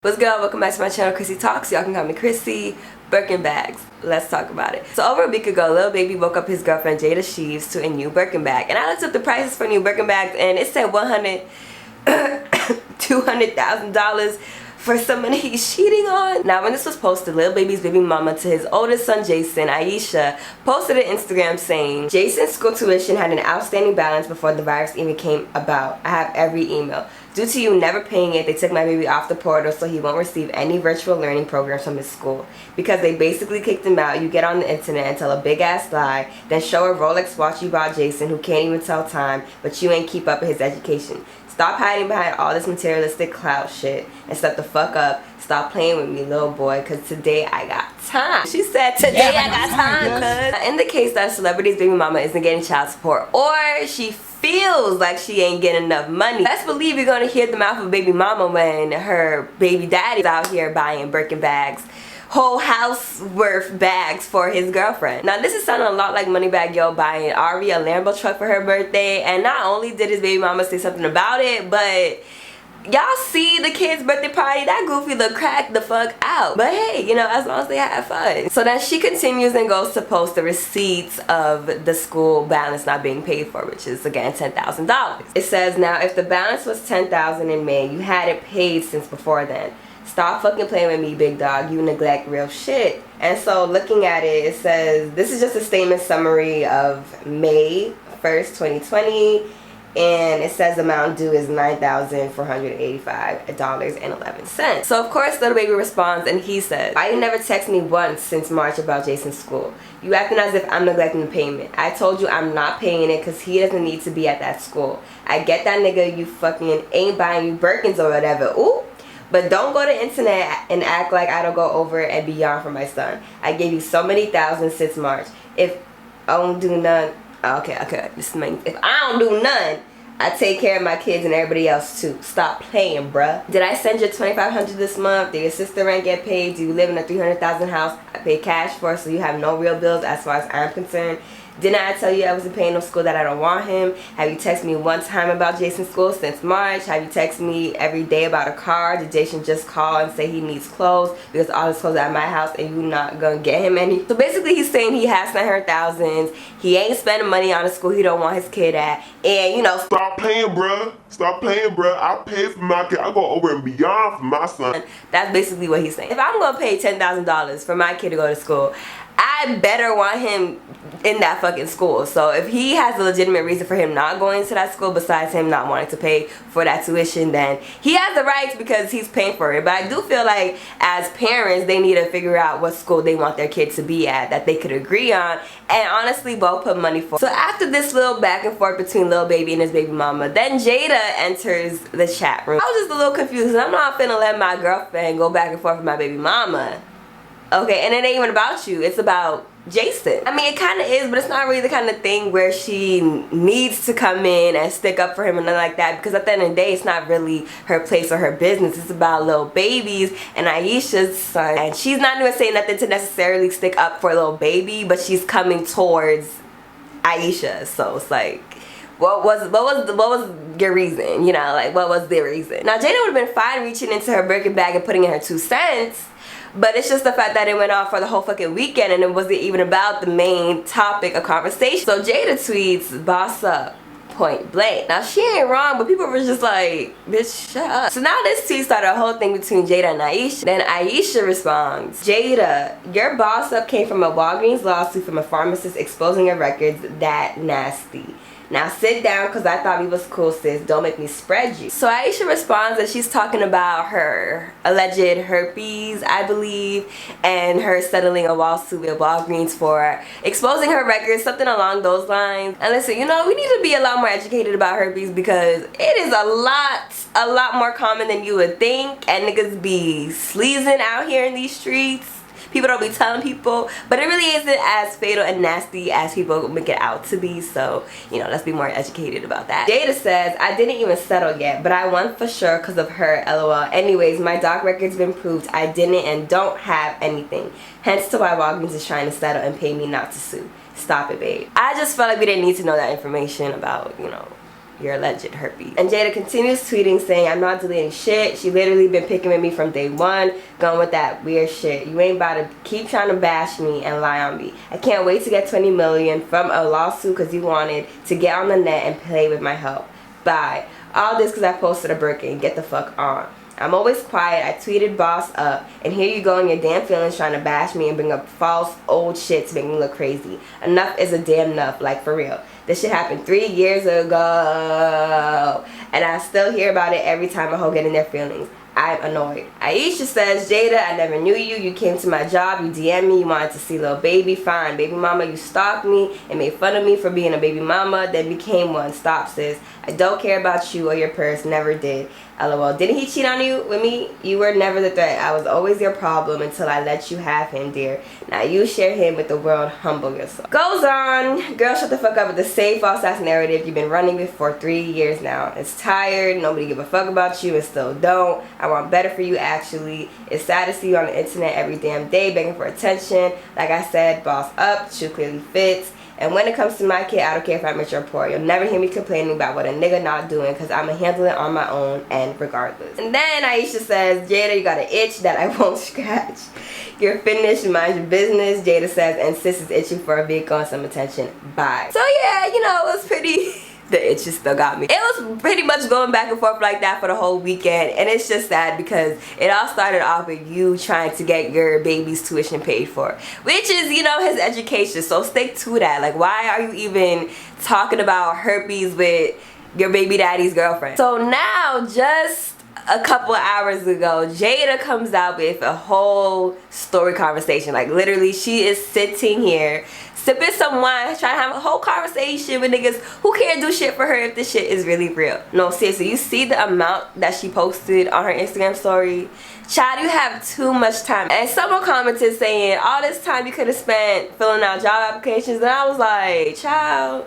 What's good? Welcome back to my channel, Chrissyy Talks. Y'all can call me Chrissyy. Birkin bags. Let's talk about it. So over a week ago, Lil Baby woke up his girlfriend Jayda Cheaves to a new Birkin bag. And I looked up the prices for new Birkin bags and it said $200,000 for someone he's cheating on. Now when this was posted, Lil Baby's baby mama to his oldest son Jason, Ayesha, posted an Instagram saying, Jason's school tuition had an outstanding balance before the virus even came about. I have every email. Due to you never paying it, they took my baby off the portal so he won't receive any virtual learning programs from his school. Because they basically kicked him out, you get on the internet and tell a big ass lie, then show a Rolex watch you bought Jason who can't even tell time, but you ain't keep up with his education. Stop hiding behind all this materialistic clout shit and step the fuck up. Stop playing with me, little boy, cause today I got time. She said today I got time, cuz. In the case that a celebrity's baby mama isn't getting child support or she feels like she ain't getting enough money, best believe you're gonna hear the mouth of baby mama when her baby daddy's out here buying Birkin bags, whole house worth bags for his girlfriend. Now this is sounding a lot like Moneybagg Yo buying Ari a Lambo truck for her birthday, and not only did his baby mama say something about it, but y'all see the kid's birthday party, that goofy look cracked the fuck out. But hey, you know, as long as they have fun. So then she continues and goes to post the receipts of the school balance not being paid for, which is again $10,000. It says, now if the balance was $10,000 in May, you had it paid since before then. Stop fucking playing with me, big dog. You neglect real shit. And so looking at it, it says, this is just a statement summary of May 1st, 2020. And it says the amount due is $9,485.11. So of course Lil Baby responds and he says, why you never text me once since March about Jason's school? You acting as if I'm neglecting the payment. I told you I'm not paying it because he doesn't need to be at that school. I get that, nigga, you fucking ain't buying you Birkins or whatever. Ooh. But don't go to the internet and act like I don't go over and beyond for my son. I gave you so many thousands since March. If I don't do none, okay, this means if I don't do none, I take care of my kids and everybody else too. Stop playing, bruh. Did I send you $2,500 this month? Did your sister rent get paid? Do you live in a $300,000 house I pay cash for, so you have no real bills as far as I'm concerned? Didn't I tell you I wasn't paying no school that I don't want him? Have you texted me one time about Jason's school since March? Have you texted me every day about a car? Did Jason just call and say he needs clothes because all his clothes are at my house and you not gonna get him any? So basically he's saying he has spent her thousands. He ain't spending money on a school he don't want his kid at. And you know, stop playing, bruh. Stop playing, bruh. I pay for my kid. I go over and beyond for my son. That's basically what he's saying. If I'm gonna pay $10,000 for my kid to go to school, I better want him in that fucking school. So if he has a legitimate reason for him not going to that school besides him not wanting to pay for that tuition, then he has the rights because he's paying for it. But I do feel like as parents, they need to figure out what school they want their kid to be at that they could agree on and honestly both put money for. So after this little back and forth between Lil Baby and his baby mama, then Jayda enters the chat room. I was just a little confused. I'm not finna let my girlfriend go back and forth with my baby mama. Okay, and it ain't even about you, it's about Jason. I mean, it kind of is, but it's not really the kind of thing where she needs to come in and stick up for him and nothing like that, because at the end of the day, it's not really her place or her business. It's about Lil Baby's and Ayesha's son, and she's not even saying nothing to necessarily stick up for Lil Baby, but she's coming towards Ayesha. So it's like, what was your reason? You know, like, what was their reason? Now, Jayda would have been fine reaching into her Birkin bag and putting in her 2 cents, but it's just the fact that it went on for the whole fucking weekend and it wasn't even about the main topic of conversation. So Jayda tweets, boss up, point blank. Now she ain't wrong, but people were just like, bitch, shut up. So now this tweet started a whole thing between Jayda and Ayesha. Then Ayesha responds, Jayda, your boss up came from a Walgreens lawsuit from a pharmacist exposing your records. That nasty. Now sit down because I thought we was cool, sis. Don't make me spread you. So Ayesha responds that she's talking about her alleged herpes, I believe, and her settling a lawsuit with Walgreens for exposing her records, something along those lines. And listen, you know, we need to be a lot more educated about herpes because it is a lot more common than you would think, and niggas be sleazing out here in these streets. People don't be telling people, but it really isn't as fatal and nasty as people make it out to be. So, you know, let's be more educated about that. Jayda says, I didn't even settle yet, but I won for sure because of her, lol. Anyways, my doc record's been proved I didn't and don't have anything. Hence to why Walgreens is trying to settle and pay me not to sue. Stop it, babe. I just felt like we didn't need to know that information about, you know, your alleged herpes. And Jayda continues tweeting saying, I'm not deleting shit. She literally been picking with me from day one, going with that weird shit. You ain't about to keep trying to bash me and lie on me. I can't wait to get 20 million from a lawsuit because you wanted to get on the net and play with my help. Bye. All this because I posted a Birkin. Get the fuck on. I'm always quiet. I tweeted boss up, and here you go in your damn feelings trying to bash me and bring up false old shit to make me look crazy. Enough is a damn enough, like for real. This shit happened 3 years ago, and I still hear about it every time a hoe get in their feelings. I'm annoyed. Ayesha says, Jayda, I never knew you. You came to my job. You DM'd me. You wanted to see Lil Baby. Fine. Baby mama, you stalked me and made fun of me for being a baby mama, then became one. Stop, sis. I don't care about you or your purse. Never did. LOL. Didn't he cheat on you with me? You were never the threat. I was always your problem until I let you have him, dear. Now you share him with the world. Humble yourself. Goes on. Girl, shut the fuck up with the same false ass narrative you've been running with for 3 years now. It's tired. Nobody give a fuck about you and still don't. I want better for you, actually. It's sad to see you on the internet every damn day begging for attention. Like I said, boss up. Shoe clearly fits. And when it comes to my kid, I don't care if I'm rich or poor. You'll never hear me complaining about what a nigga not doing because I'm going to handle it on my own and regardless. And then Ayesha says, Jayda, you got an itch that I won't scratch. You're finished. Mind your business. Jayda says, and sis is itching for a vehicle and some attention. Bye. So yeah, you know, it was pretty... The itch just still got me. It was pretty much going back and forth like that for the whole weekend, and it's just sad because it all started off with you trying to get your baby's tuition paid for, which is, you know, his education, so stick to that. Like, why are you even talking about herpes with your baby daddy's girlfriend? So now, just a couple hours ago, Jayda comes out with a whole story conversation. Like, literally, she is sitting here sipping some wine, trying to have a whole conversation with niggas who can't do shit for her if this shit is really real. No, seriously, you see the amount that she posted on her Instagram story? Child, you have too much time. And someone commented saying, all this time you could have spent filling out job applications. And I was like, child,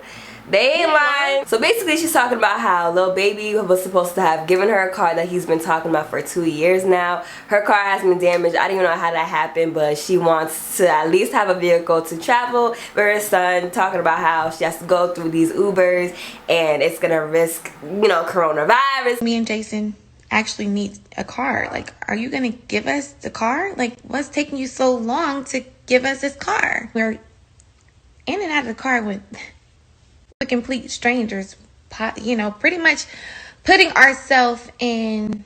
they ain't lying. So basically she's talking about how Lil Baby was supposed to have given her a car that he's been talking about for 2 years now. Her car has been damaged. I don't even know how that happened, but she wants to at least have a vehicle to travel with her son, talking about how she has to go through these Ubers and it's gonna risk, you know, coronavirus. Me and Jason actually need a car. Like, are you gonna give us the car? Like, what's taking you so long to give us this car? We're in and out of the car with complete strangers, you know, pretty much putting ourselves in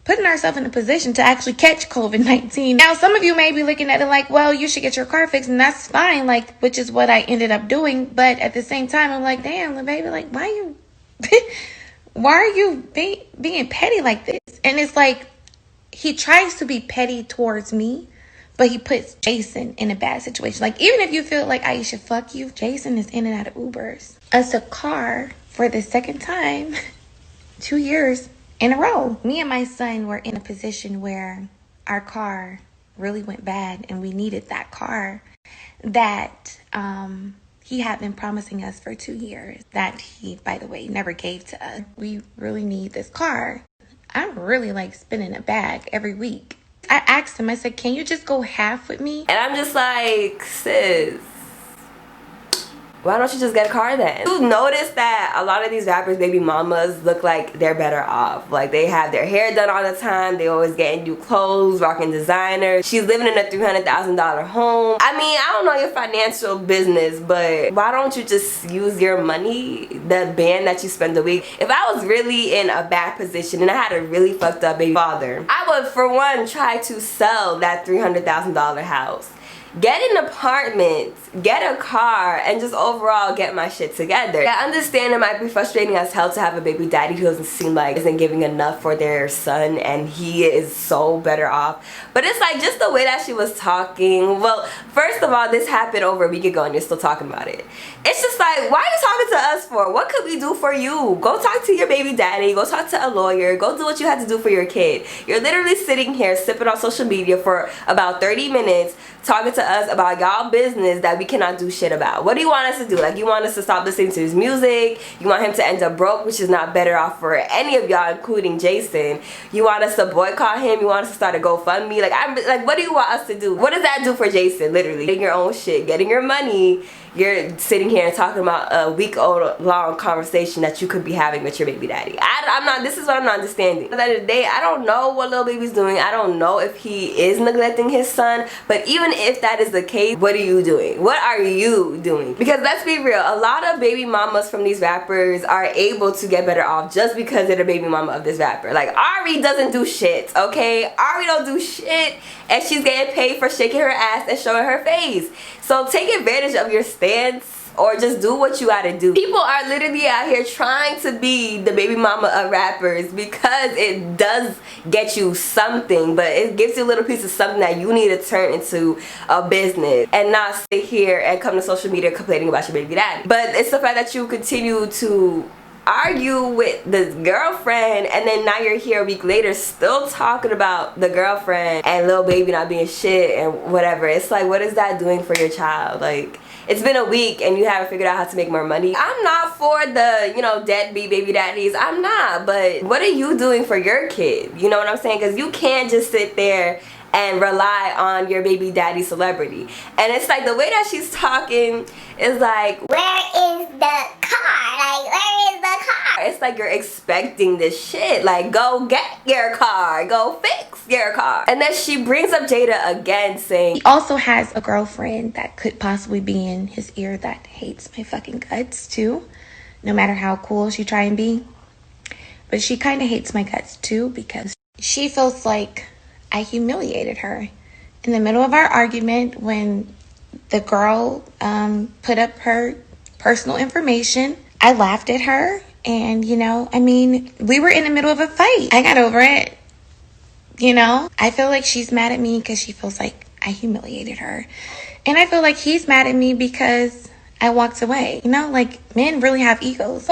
a position to actually catch COVID-19. Now, some of you may be looking at it like, well, you should get your car fixed, and that's fine, like, which is what I ended up doing. But at the same time, I'm like, damn, Lil Baby, like, why are you being petty like this? And it's like, he tries to be petty towards me, but he puts Jason in a bad situation. Like, even if you feel like Ayesha, fuck you, Jason is in and out of Ubers. Us a car for the second time, 2 years in a row. Me and my son were in a position where our car really went bad and we needed that car that he had been promising us for 2 years, that he, by the way, never gave to us. We really need this car. I'm really like spinning a bag every week. I asked him, I said, can you just go half with me? And I'm just like, sis, why don't you just get a car then? You notice that a lot of these rappers' baby mamas look like they're better off. Like, they have their hair done all the time. They always getting new clothes, rocking designer. She's living in a $300,000 home. I mean, I don't know your financial business, but why don't you just use your money, the band that you spend a week? If I was really in a bad position and I had a really fucked up baby father, I would, for one, try to sell that $300,000 house. Get an apartment, get a car, and just overall get my shit together. I understand it might be frustrating as hell to have a baby daddy who doesn't seem like isn't giving enough for their son, and he is so better off. But it's like, just the way that she was talking. Well, first of all, this happened over a week ago and you're still talking about it. It's just like, why are you talking to us for? What could we do for you? Go talk to your baby daddy, go talk to a lawyer, go do what you had to do for your kid. You're literally sitting here sipping on social media for about 30 minutes talking to us about y'all business that we cannot do shit about. What do you want us to do? Like, you want us to stop listening to his music? You want him to end up broke, which is not better off for any of y'all, including Jason. You want us to boycott him? You want us to start a GoFundMe? Like, what do you want us to do? What does that do for Jason? Literally, getting your own shit, getting your money. You're sitting here and talking about a week-long conversation that you could be having with your baby daddy. This is what I'm not understanding. At the end of the day, I don't know what Lil Baby's doing. I don't know if he is neglecting his son. But even if that is the case, what are you doing? What are you doing? Because let's be real, a lot of baby mamas from these rappers are able to get better off just because they're the baby mama of this rapper. Like, Ari doesn't do shit, okay? Ari don't do shit, and she's getting paid for shaking her ass and showing her face. So take advantage of your stance, or just do what you gotta do. People are literally out here trying to be the baby mama of rappers because it does get you something, but it gives you a little piece of something that you need to turn into a business and not sit here and come to social media complaining about your baby daddy. But it's the fact that you continue to argue with the girlfriend, and then now you're here a week later still talking about the girlfriend and Lil Baby not being shit and whatever. It's like, what is that doing for your child? Like, it's been a week and you haven't figured out how to make more money. I'm not for the, you know, deadbeat baby daddies. I'm not. But what are you doing for your kid? You know what I'm saying? Because you can't just sit there and rely on your baby daddy celebrity. And it's like, the way that she's talking is like, where is the car? Like, where is the car? It's like you're expecting this shit. Like, go get your car. Go fix your car. And then she brings up Jayda again, saying he also has a girlfriend that could possibly be in his ear that hates my fucking guts too, no matter how cool she try and be. But she kind of hates my guts too because she feels like I humiliated her in the middle of our argument when the girl put up her personal information. I laughed at her, and you know, I mean, we were in the middle of a fight. I got over it. You know, I feel like she's mad at me because she feels like I humiliated her, and I feel like he's mad at me because I walked away. You know, like, men really have egos.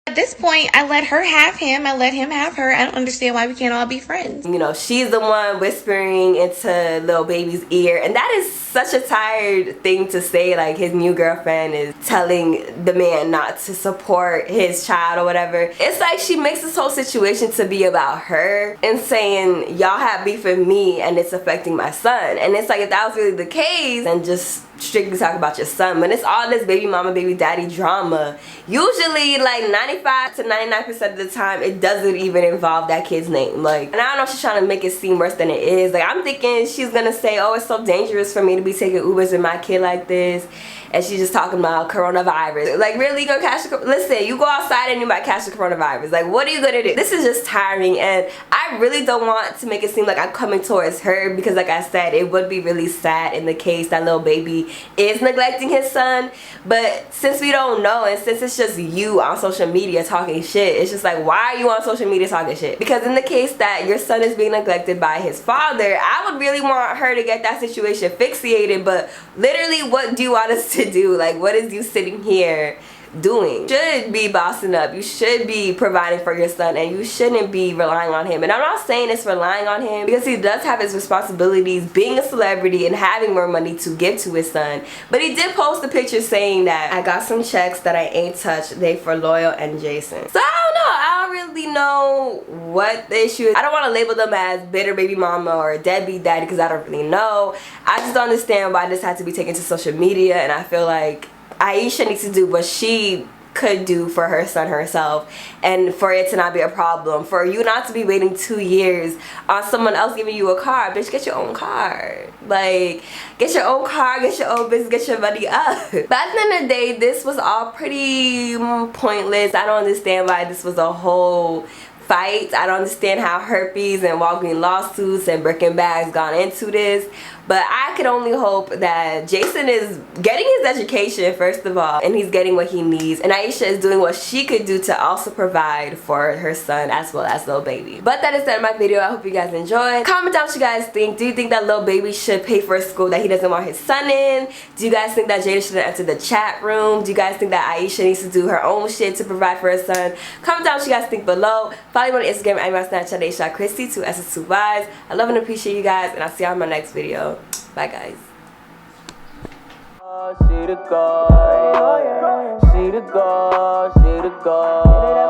At this point, I let her have him. I let him have her. I don't understand why we can't all be friends. You know, she's the one whispering into Lil Baby's ear. And that is such a tired thing to say. Like, his new girlfriend is telling the man not to support his child or whatever. It's like she makes this whole situation to be about her and saying, y'all have beef with me and it's affecting my son. And it's like, if that was really the case, then just strictly talk about your son. But it's all this baby mama, baby daddy drama. Usually, like, 95 to 99% of the time, it doesn't even involve that kid's name. Like, and I don't know if she's trying to make it seem worse than it is. Like, I'm thinking she's gonna say, oh, it's so dangerous for me to be taking Ubers with my kid like this. And she's just talking about coronavirus. Like, really, you gonna catch the, listen, you go outside and you might catch the coronavirus. Like, what are you gonna do? This is just tiring, and I really don't want to make it seem like I'm coming towards her, because like I said, it would be really sad in the case that Lil Baby is neglecting his son. But since we don't know, and since it's just you on social media talking shit, it's just like, why are you on social media talking shit? Because in the case that your son is being neglected by his father, I would really want her to get that situation fixated. But literally, what do you want us to do? Like, what is you sitting here doing? You should be bossing up. You should be providing for your son, and you shouldn't be relying on him. And I'm not saying it's relying on him, because he does have his responsibilities being a celebrity and having more money to give to his son. But he did post a picture saying that I got some checks that I ain't touched, they for Loyal and Jason. So I don't know, I don't really know what the issue is. I don't want to label them as bitter baby mama or deadbeat daddy, because I don't really know. I just don't understand why this had to be taken to social media. And I feel like Ayesha needs to do what she could do for her son herself, and for it to not be a problem, for you not to be waiting 2 years on someone else giving you a car. Bitch, get your own car. Like, get your own car, get your own business, get your money up. But at the end of the day, this was all pretty pointless. I don't understand why this was a whole fight. I don't understand how herpes and Walgreens lawsuits and Birkin bags gone into this. But I could only hope that Jason is getting his education, first of all, and he's getting what he needs. And Ayesha is doing what she could do to also provide for her son as well as Lil Baby. But that is the end of my video. I hope you guys enjoyed. Comment down what you guys think. Do you think that Lil Baby should pay for a school that he doesn't want his son in? Do you guys think that Jayda should enter the chat room? Do you guys think that Ayesha needs to do her own shit to provide for her son? Comment down what you guys think below. Follow me on Instagram and my Snapchat, Ayesha Chrissyy, 2 S's, 2 Y's. I love and appreciate you guys, and I'll see y'all in my next video. Bye, guys. She the girl, she the girl.